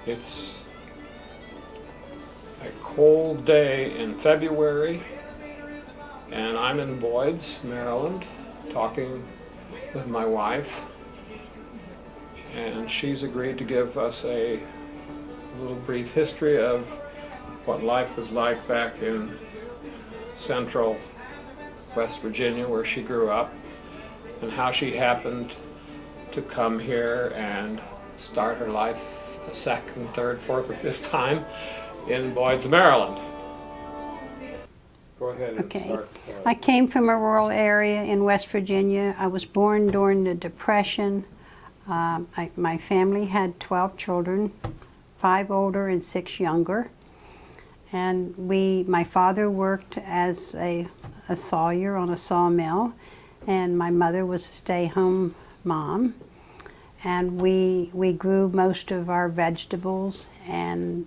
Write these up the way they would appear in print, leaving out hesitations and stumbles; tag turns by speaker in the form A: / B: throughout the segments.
A: It's a cold day in February, and I'm in Boyd's, Maryland, talking with my wife, and she's agreed to give us a little brief history of what life was like back in central West Virginia, where she grew up, and how she happened to come here and start her life a second, third, fourth, or fifth time in Boyd's, Maryland. Go ahead and
B: Okay.
A: start.
B: I came from a rural area in West Virginia. I was born during the Depression. My family had 12 children, 5 older and 6 younger. And my father worked as a sawyer on a sawmill, and my mother was a stay-home mom. And we grew most of our vegetables, and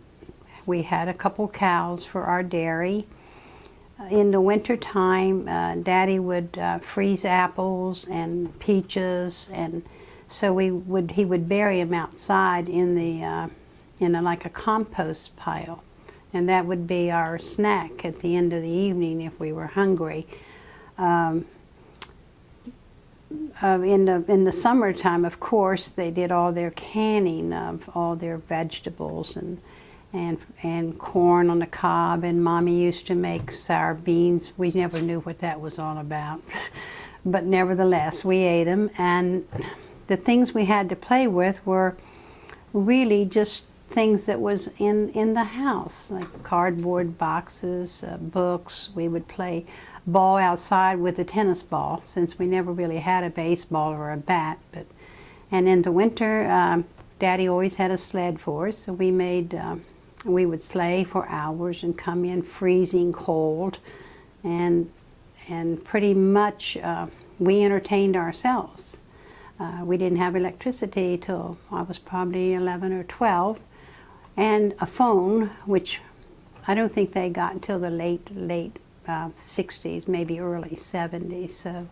B: we had a couple cows for our dairy. In the winter time, Daddy would freeze apples and peaches, and so he would bury them outside in like a compost pile, and that would be our snack at the end of the evening if we were hungry. In the summertime, of course, they did all their canning of all their vegetables and corn on the cob, and Mommy used to make sour beans. We never knew what that was all about, but nevertheless, we ate them. And the things we had to play with were really just things that was in the house, like cardboard boxes, books. We would play ball outside with a tennis ball, since we never really had a baseball or a bat. And in the winter, Daddy always had a sled for us, so we would sleigh for hours and come in freezing cold, and pretty much we entertained ourselves. We didn't have electricity till I was probably 11 or 12, and a phone, which I don't think they got until the late 60s, maybe early 70s. So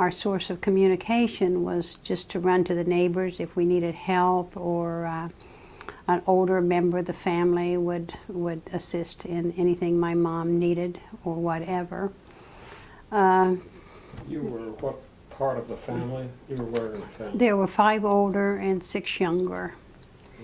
B: our source of communication was just to run to the neighbors if we needed help, or an older member of the family would assist in anything my mom needed or whatever.
A: You were what part of the family? You were where in the family?
B: There were 5 older and 6 younger.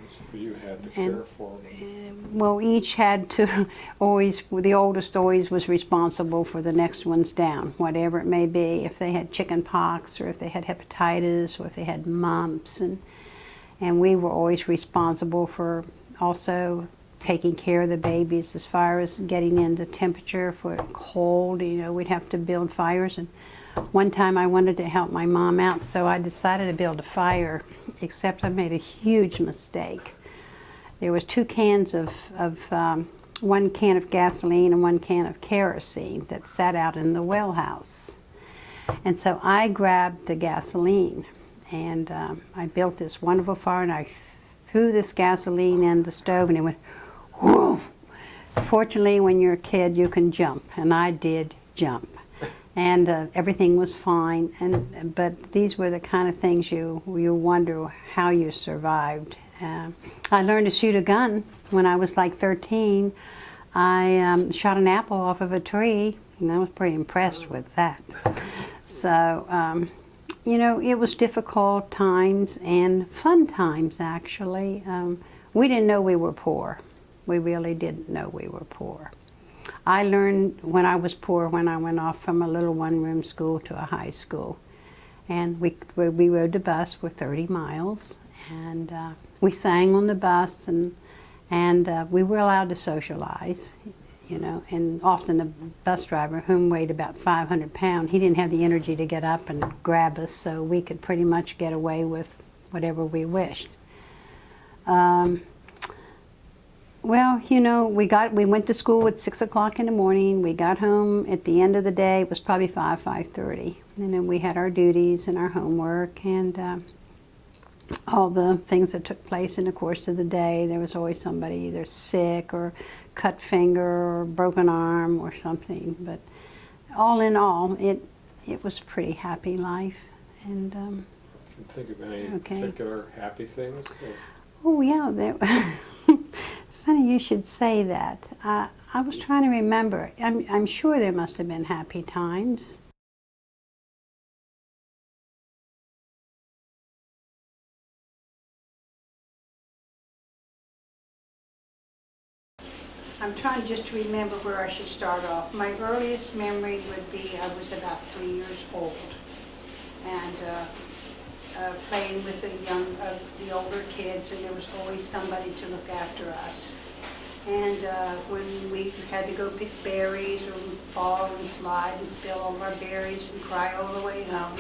A: So you had to care for them.
B: Well, each had to the oldest always was responsible for the next ones down, whatever it may be, if they had chicken pox, or if they had hepatitis, or if they had mumps, and we were always responsible for also taking care of the babies as far as getting in the temperature for cold. You know, we'd have to build fires, and one time I wanted to help my mom out, so I decided to build a fire, except I made a huge mistake. There was 2 cans of 1 can of gasoline and 1 can of kerosene that sat out in the well house. And so I grabbed the gasoline, and I built this wonderful fire, and I threw this gasoline in the stove, and it went whoo! Fortunately, when you're a kid, you can jump, and I did jump. And everything was fine, but these were the kind of things you wonder how you survived. I learned to shoot a gun when I was like 13. I shot an apple off of a tree, and I was pretty impressed with that. So, you know, it was difficult times and fun times, actually. We didn't know we were poor. We really didn't know we were poor. I learned when I was poor when I went off from a little one-room school to a high school. And we rode the bus for 30 miles, and we sang on the bus, and we were allowed to socialize, you know, and often the bus driver, whom weighed about 500 pounds, he didn't have the energy to get up and grab us, so we could pretty much get away with whatever we wished. Well, you know, we went to school at 6 o'clock in the morning. We got home at the end of the day. It was probably 5:30. And then we had our duties and our homework and all the things that took place in the course of the day. There was always somebody either sick or cut finger or broken arm or something. But all in all, it was a pretty happy life. And
A: Can you think of any particular happy things?
B: Oh yeah, funny you should say that. I was trying to remember. I'm sure there must have been happy times. I'm trying just to remember where I should start off. My earliest memory would be I was about 3 years old, and playing with the older kids, and there was always somebody to look after us. And when we had to go pick berries or fall and slide and spill all of our berries and cry all the way home.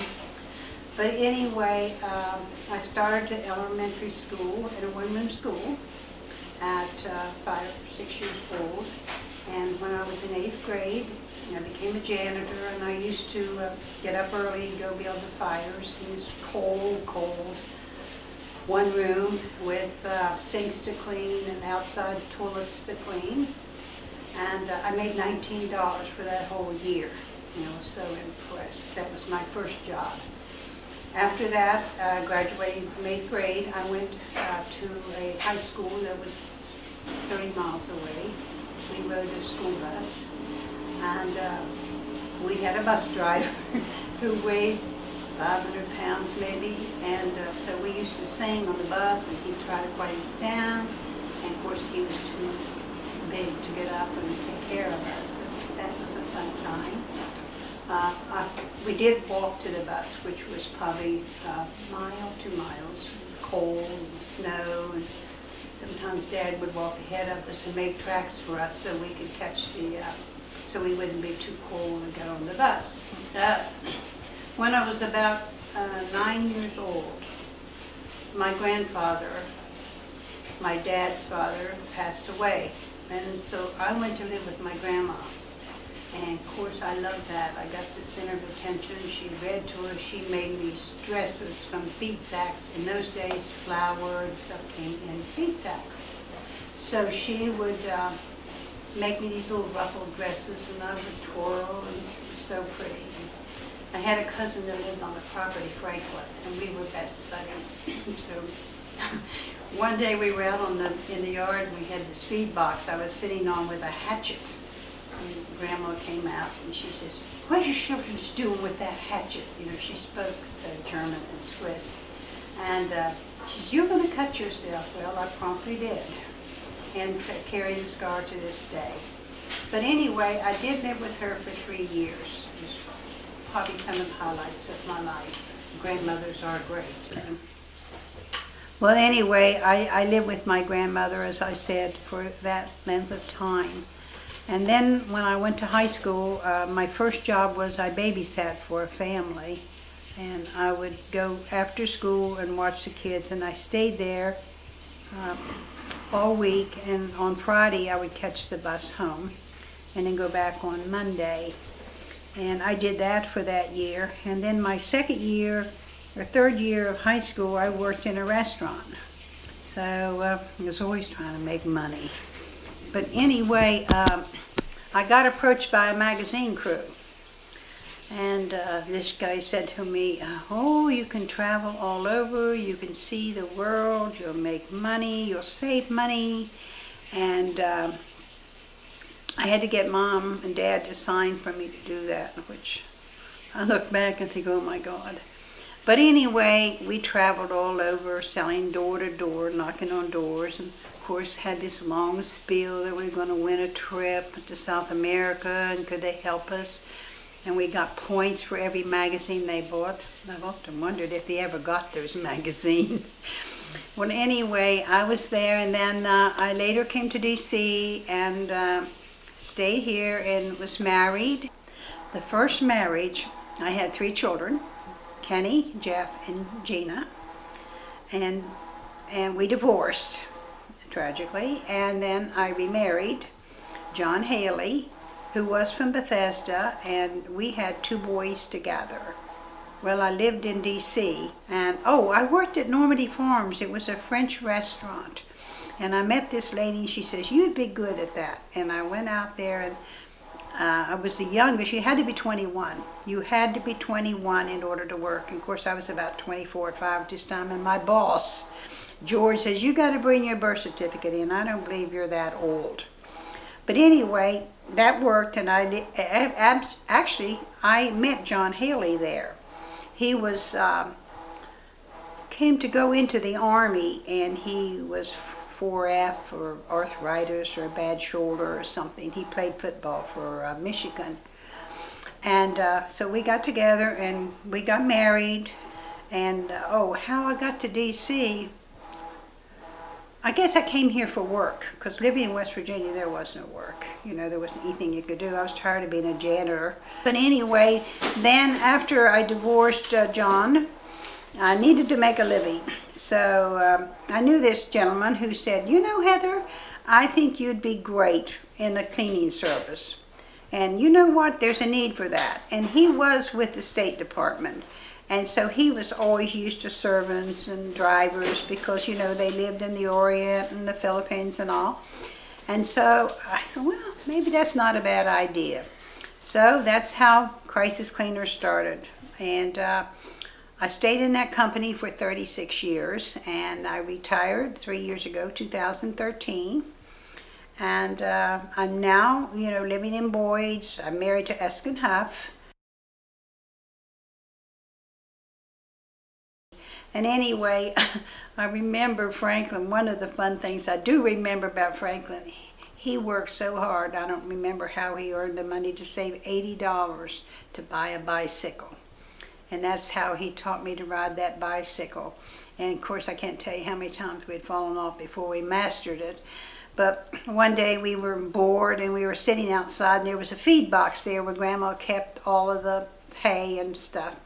B: But anyway, I started at elementary school at a one-room school at 5 or 6 years old. And when I was in 8th grade, I became a janitor, and I used to get up early and go build the fires in this cold, one room with sinks to clean and outside toilets to clean. And I made $19 for that whole year. I was so impressed. That was my first job. After that, graduating from 8th grade, I went to a high school that was 30 miles away. We rode a school bus, and we had a bus driver who weighed 500 pounds maybe, and so we used to sing on the bus, and he'd try to quiet us down, and of course he was too big to get up and take care of us. So that was a fun time. We did walk to the bus, which was probably a mile, 2 miles, cold and snow, and sometimes Dad would walk ahead of us and make tracks for us so we could catch so we wouldn't be too cold to get on the bus. When I was about 9 years old, my grandfather, my dad's father, passed away, and so I went to live with my grandma. And of course I loved that. I got the center of attention. She read to us. She made me dresses from bead sacks. In those days, flour and stuff came in bead sacks. So she would make me these little ruffled dresses, and I would twirl, and it was so pretty. I had a cousin that lived on the property, Franklin, and we were best buddies. So one day we were out in the yard, and we had this feed box I was sitting on with a hatchet. And Grandma came out, and she says, "What are you children doing with that hatchet?" She spoke German and Swiss. And she says, "You're going to cut yourself." Well, I promptly did, and carry the scar to this day. But anyway, I did live with her for 3 years. It was probably some of the highlights of my life. Grandmothers are great. Well, anyway, I lived with my grandmother, as I said, for that length of time. And then when I went to high school, my first job was I babysat for a family. And I would go after school and watch the kids, and I stayed there all week, and on Friday I would catch the bus home and then go back on Monday. And I did that for that year. And then my second year or third year of high school, I worked in a restaurant. So I was always trying to make money. But anyway, I got approached by a magazine crew. And this guy said to me, "Oh, you can travel all over, you can see the world, you'll make money, you'll save money." And I had to get Mom and Dad to sign for me to do that, which I look back and think, oh my God. But anyway, we traveled all over, selling door to door, knocking on doors, and of course had this long spiel that we were going to win a trip to South America, and could they help us? And we got points for every magazine they bought. I've often wondered if they ever got those magazines. Well, anyway, I was there, and then I later came to D.C. and stayed here and was married. The first marriage, I had 3 children, Kenny, Jeff, and Gina. And we divorced, tragically. And then I remarried John Haley, who was from Bethesda, and we had 2 boys together. Well, I lived in D.C., and I worked at Normandy Farms. It was a French restaurant. And I met this lady, and she says, "You'd be good at that." And I went out there, and I was the youngest. You had to be 21. You had to be 21 in order to work. And of course, I was about 24 at 5 at this time, and my boss George says, you got to bring your birth certificate in. I don't believe you're that old. But anyway, that worked, and actually, I met John Haley there. He was, came to go into the Army, and he was 4F or arthritis or a bad shoulder or something. He played football for Michigan. And so we got together and we got married. And how I got to D.C., I guess I came here for work, because living in West Virginia, there was no work. You know, there wasn't anything you could do. I was tired of being a janitor. But anyway, then after I divorced John, I needed to make a living. So I knew this gentleman who said, you know, Heather, I think you'd be great in the cleaning service. And you know what? There's a need for that. And he was with the State Department. And so he was always used to servants and drivers because, you know, they lived in the Orient and the Philippines and all. And so I thought, well, maybe that's not a bad idea. So that's how Crisis Cleaners started. And I stayed in that company for 36 years, and I retired 3 years ago, 2013. And I'm now, you know, living in Boyd's. I'm married to Eskew. And anyway, I remember Franklin. One of the fun things I do remember about Franklin, he worked so hard. I don't remember how he earned the money to save $80 to buy a bicycle. And that's how he taught me to ride that bicycle. And of course, I can't tell you how many times we'd fallen off before we mastered it. But one day we were bored and we were sitting outside, and there was a feed box there where Grandma kept all of the hay and stuff.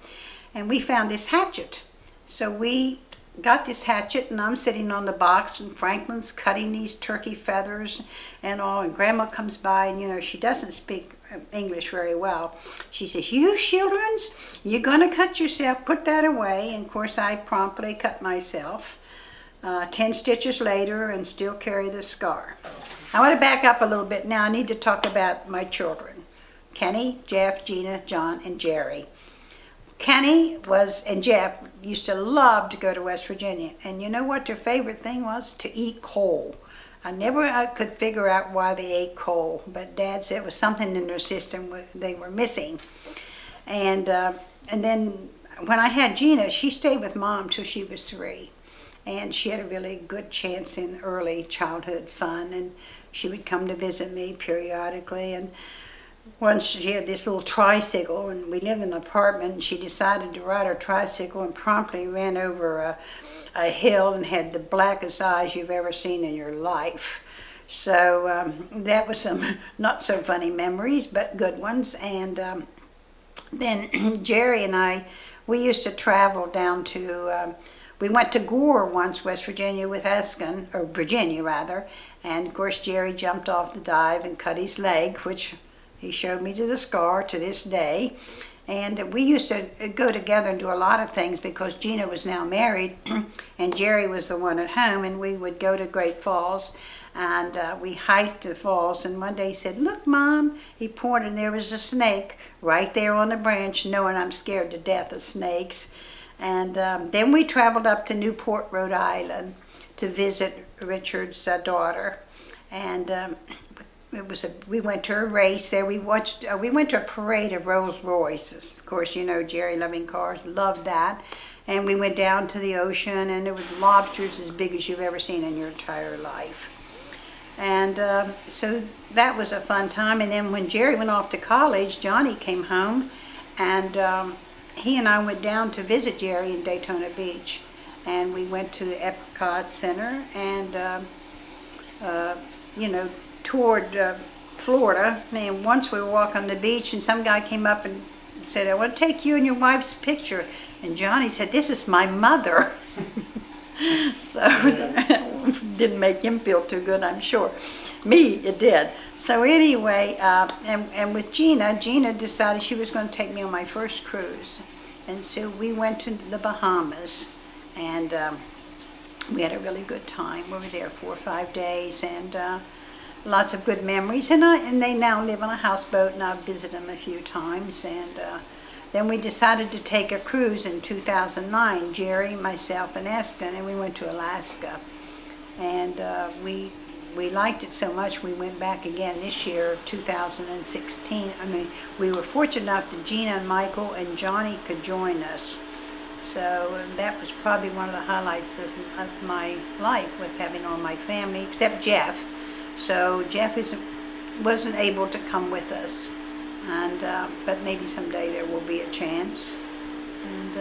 B: And we found this hatchet. So we got this hatchet, and I'm sitting on the box, and Franklin's cutting these turkey feathers and all, and Grandma comes by, and you know, she doesn't speak English very well. She says, you childrens, you're gonna cut yourself, put that away. And of course I promptly cut myself. 10 stitches later, and still carry the scar. I want to back up a little bit now. I need to talk about my children. Kenny, Jeff, Gina, John, and Jerry. Kenny and Jeff used to love to go to West Virginia. And you know what their favorite thing was? To eat coal. I could figure out why they ate coal, but Dad said it was something in their system they were missing. And then when I had Gina, she stayed with Mom till she was 3. And she had a really good chance in early childhood fun, and she would come to visit me periodically. And once she had this little tricycle, and we lived in an apartment, and she decided to ride her tricycle and promptly ran over a hill and had the blackest eyes you've ever seen in your life. So that was some not so funny memories, but good ones. And then Jerry and I, we used to travel down to, we went to Gore once, West Virginia, with Eskew, or Virginia rather, and of course Jerry jumped off the dive and cut his leg, which he showed me to the scar to this day. And we used to go together and do a lot of things because Gina was now married and Jerry was the one at home, and we would go to Great Falls, and we hiked the falls. And one day he said, look, Mom, he pointed, and there was a snake right there on the branch, knowing I'm scared to death of snakes. And then we traveled up to Newport, Rhode Island to visit Richard's daughter. And we went to a race there. We went to a parade of Rolls Royces. Of course, you know, Jerry, loving cars, loved that. And we went down to the ocean, and there were lobsters as big as you've ever seen in your entire life. And so that was a fun time. And then when Jerry went off to college, Johnny came home, and he and I went down to visit Jerry in Daytona Beach. And we went to the Epcot Center and, you know, toured Florida. And once we were walking on the beach, and some guy came up and said, I want to take you and your wife's picture. And Johnny said, this is my mother. So that didn't make him feel too good, I'm sure. Me, it did. So anyway, and with Gina decided she was going to take me on my first cruise. And so we went to the Bahamas, and we had a really good time. We were there 4 or 5 days, and lots of good memories. And they now live on a houseboat, and I've visited them a few times. And Then we decided to take a cruise in 2009, Jerry, myself, and Eskew, and we went to Alaska. And we liked it so much we went back again this year, 2016. I mean, we were fortunate enough that Gina and Michael and Johnny could join us. So that was probably one of the highlights of my life, with having all my family, except Jeff. So Jeff wasn't able to come with us, and but maybe someday there will be a chance. And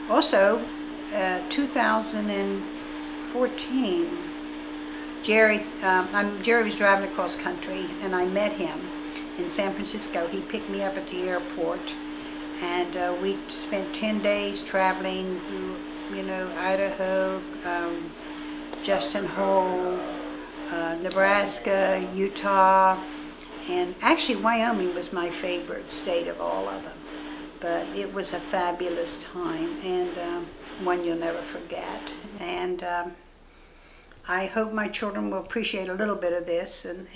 B: also, 2014, Jerry was driving across country, and I met him in San Francisco. He picked me up at the airport, and we spent 10 days traveling through, Idaho, Justin Hole, Nebraska, Utah, and actually Wyoming was my favorite state of all of them. But it was a fabulous time, and one you'll never forget. And I hope my children will appreciate a little bit of this, and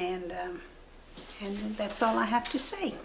B: that's all I have to say.